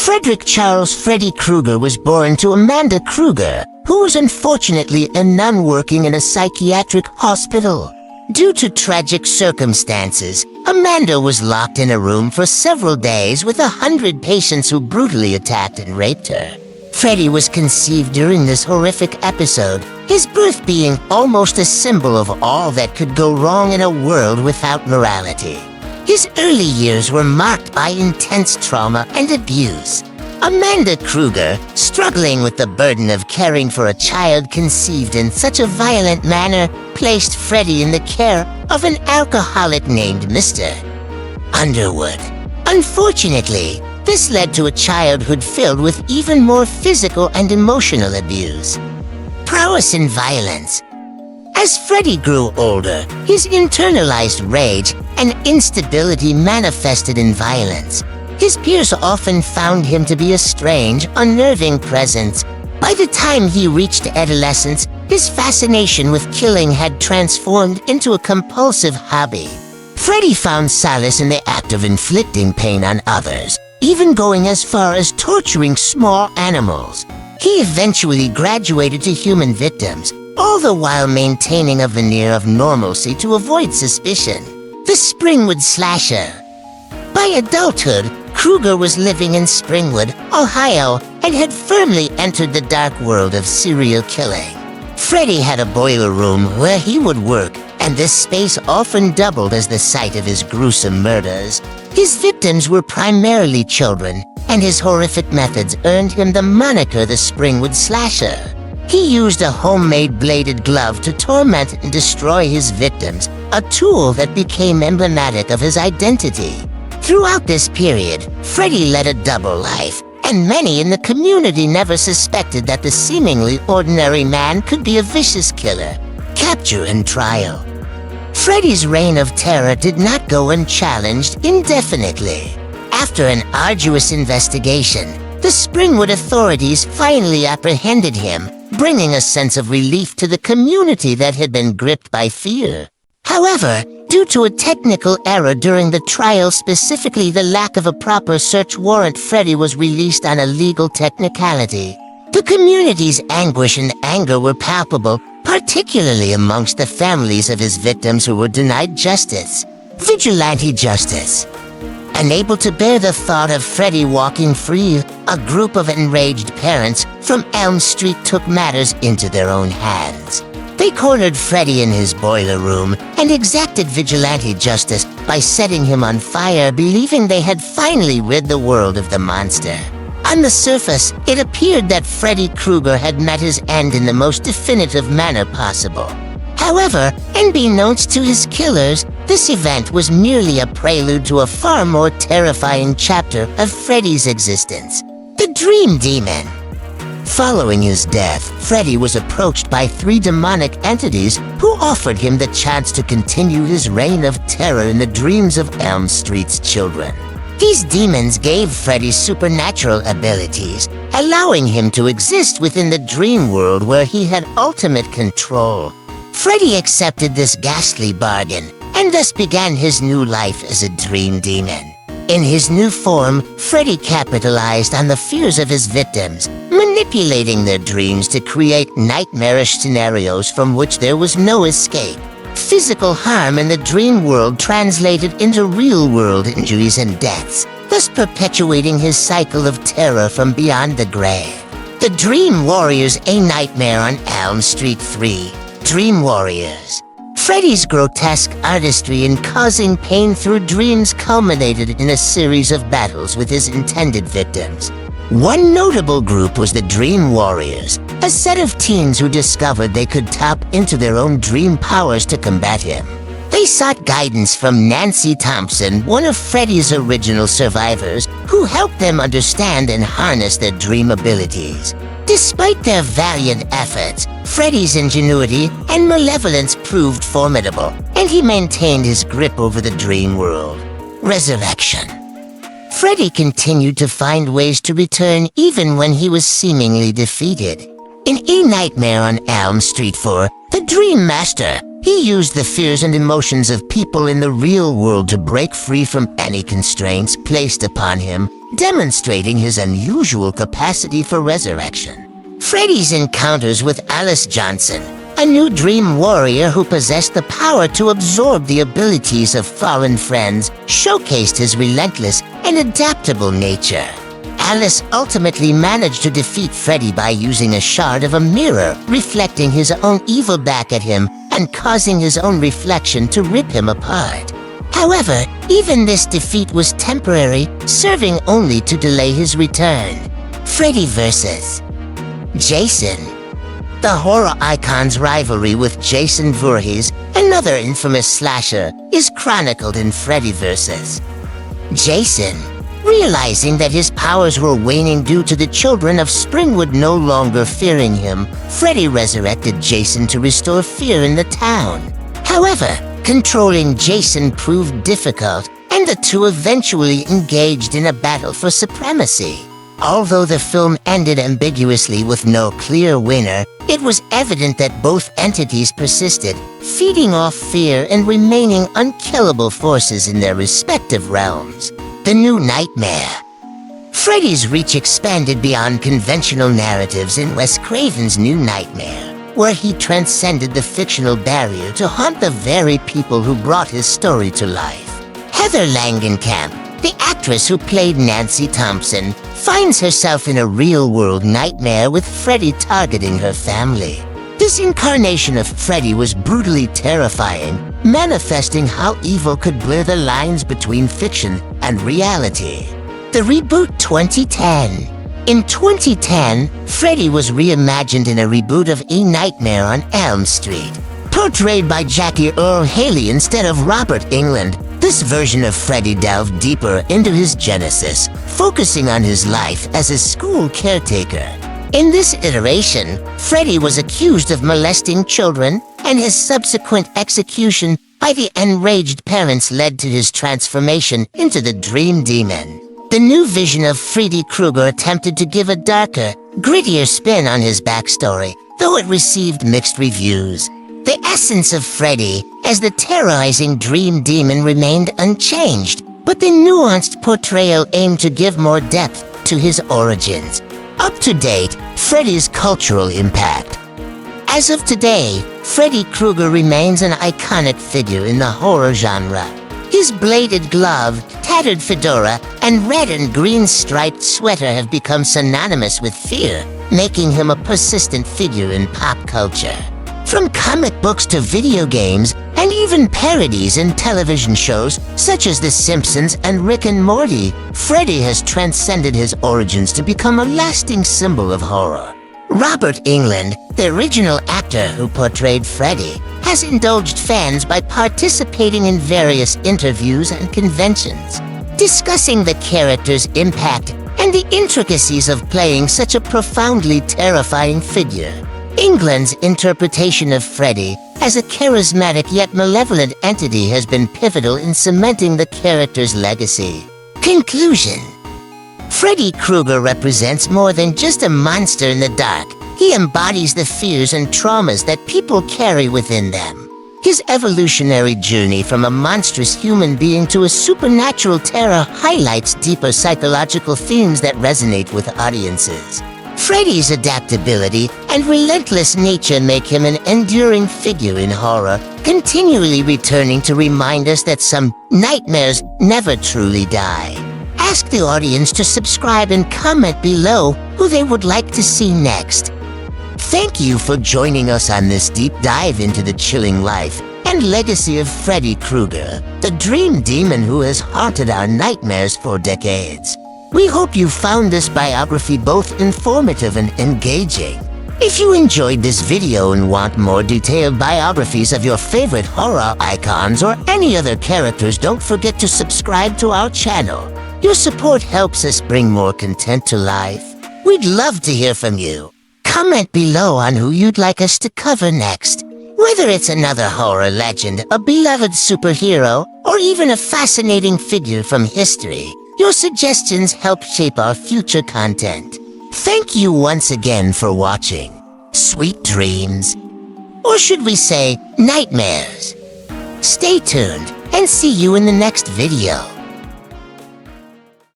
Frederick Charles Freddy Krueger was born to Amanda Krueger, who was unfortunately a nun working in a psychiatric hospital. Due to tragic circumstances, Amanda was locked in a room for several days with 100 patients who brutally attacked and raped her. Freddy was conceived during this horrific episode, his birth being almost a symbol of all that could go wrong in a world without morality. His early years were marked by intense trauma and abuse. Amanda Krueger, struggling with the burden of caring for a child conceived in such a violent manner, placed Freddy in the care of an alcoholic named Mr. Underwood. Unfortunately, this led to a childhood filled with even more physical and emotional abuse. Prowess in violence. As Freddy grew older, his internalized rage and instability manifested in violence. His peers often found him to be a strange, unnerving presence. By the time he reached adolescence, his fascination with killing had transformed into a compulsive hobby. Freddy found solace in the act of inflicting pain on others, even going as far as torturing small animals. He eventually graduated to human victims, all the while maintaining a veneer of normalcy to avoid suspicion. The Springwood Slasher. By adulthood, Krueger was living in Springwood, Ohio, and had firmly entered the dark world of serial killing. Freddy had a boiler room where he would work, and this space often doubled as the site of his gruesome murders. His victims were primarily children, and his horrific methods earned him the moniker the Springwood Slasher. He used a homemade bladed glove to torment and destroy his victims, a tool that became emblematic of his identity. Throughout this period, Freddy led a double life, and many in the community never suspected that the seemingly ordinary man could be a vicious killer. Capture and trial. Freddy's reign of terror did not go unchallenged indefinitely. After an arduous investigation, the Springwood authorities finally apprehended him, bringing a sense of relief to the community that had been gripped by fear. However, due to a technical error during the trial, specifically the lack of a proper search warrant, Freddy was released on a legal technicality. The community's anguish and anger were palpable, particularly amongst the families of his victims who were denied justice. Vigilante justice. Unable to bear the thought of Freddy walking free, a group of enraged parents from Elm Street took matters into their own hands. They cornered Freddy in his boiler room and exacted vigilante justice by setting him on fire, believing they had finally rid the world of the monster. On the surface, it appeared that Freddy Krueger had met his end in the most definitive manner possible. However, unbeknownst to his killers, this event was merely a prelude to a far more terrifying chapter of Freddy's existence: the Dream Demon. Following his death, Freddy was approached by 3 demonic entities who offered him the chance to continue his reign of terror in the dreams of Elm Street's children. These demons gave Freddy supernatural abilities, allowing him to exist within the dream world where he had ultimate control. Freddy accepted this ghastly bargain, and thus began his new life as a dream demon. In his new form, Freddy capitalized on the fears of his victims, manipulating their dreams to create nightmarish scenarios from which there was no escape. Physical harm in the dream world translated into real-world injuries and deaths, thus perpetuating his cycle of terror from beyond the grave. The Dream Warriors: A Nightmare on Elm Street 3. Dream Warriors. Freddy's grotesque artistry in causing pain through dreams culminated in a series of battles with his intended victims. One notable group was the Dream Warriors, a set of teens who discovered they could tap into their own dream powers to combat him. They sought guidance from Nancy Thompson, one of Freddy's original survivors, who helped them understand and harness their dream abilities. Despite their valiant efforts, Freddy's ingenuity and malevolence proved formidable, and he maintained his grip over the dream world. Resurrection. Freddy continued to find ways to return even when he was seemingly defeated. In A Nightmare on Elm Street 4, the Dream Master, he used the fears and emotions of people in the real world to break free from any constraints placed upon him, demonstrating his unusual capacity for resurrection. Freddy's encounters with Alice Johnson, a new dream warrior who possessed the power to absorb the abilities of fallen friends, showcased his relentless and adaptable nature. Alice ultimately managed to defeat Freddy by using a shard of a mirror, reflecting his own evil back at him and causing his own reflection to rip him apart. However, even this defeat was temporary, serving only to delay his return. Freddy vs. Jason. The horror icon's rivalry with Jason Voorhees, another infamous slasher, is chronicled in Freddy vs. Jason. Realizing that his powers were waning due to the children of Springwood no longer fearing him, Freddy resurrected Jason to restore fear in the town. However, controlling Jason proved difficult, and the two eventually engaged in a battle for supremacy. Although the film ended ambiguously with no clear winner, it was evident that both entities persisted, feeding off fear and remaining unkillable forces in their respective realms. The New Nightmare. Freddy's reach expanded beyond conventional narratives in Wes Craven's New Nightmare, where he transcended the fictional barrier to haunt the very people who brought his story to life. Heather Langenkamp, the actress who played Nancy Thompson, finds herself in a real-world nightmare with Freddy targeting her family. This incarnation of Freddy was brutally terrifying, manifesting how evil could blur the lines between fiction and reality. The reboot 2010. In 2010, Freddy was reimagined in a reboot of A Nightmare on Elm Street. Portrayed by Jackie Earle Haley instead of Robert Englund, this version of Freddy delved deeper into his genesis, focusing on his life as a school caretaker. In this iteration, Freddy was accused of molesting children, and his subsequent execution by the enraged parents led to his transformation into the Dream Demon. The new vision of Freddy Krueger attempted to give a darker, grittier spin on his backstory, though it received mixed reviews. The essence of Freddy as the terrorizing Dream Demon remained unchanged, but the nuanced portrayal aimed to give more depth to his origins. Up to date, Freddy's cultural impact. As of today, Freddy Krueger remains an iconic figure in the horror genre. His bladed glove, tattered fedora, and red and green striped sweater have become synonymous with fear, making him a persistent figure in pop culture. From comic books to video games, and even parodies in television shows such as The Simpsons and Rick and Morty, Freddy has transcended his origins to become a lasting symbol of horror. Robert Englund, the original actor who portrayed Freddy, has indulged fans by participating in various interviews and conventions, discussing the character's impact and the intricacies of playing such a profoundly terrifying figure. Englund's interpretation of Freddy as a charismatic yet malevolent entity has been pivotal in cementing the character's legacy. Conclusion. Freddy Krueger represents more than just a monster in the dark. He embodies the fears and traumas that people carry within them. His evolutionary journey from a monstrous human being to a supernatural terror highlights deeper psychological themes that resonate with audiences. Freddy's adaptability and relentless nature make him an enduring figure in horror, continually returning to remind us that some nightmares never truly die. Ask the audience to subscribe and comment below who they would like to see next. Thank you for joining us on this deep dive into the chilling life and legacy of Freddy Krueger, the Dream Demon who has haunted our nightmares for decades. We hope you found this biography both informative and engaging. If you enjoyed this video and want more detailed biographies of your favorite horror icons or any other characters, don't forget to subscribe to our channel. Your support helps us bring more content to life. We'd love to hear from you. Comment below on who you'd like us to cover next. Whether it's another horror legend, a beloved superhero, or even a fascinating figure from history, your suggestions help shape our future content. Thank you once again for watching. sweet dreams. Or should we say, nightmares? Stay tuned and see you in the next video.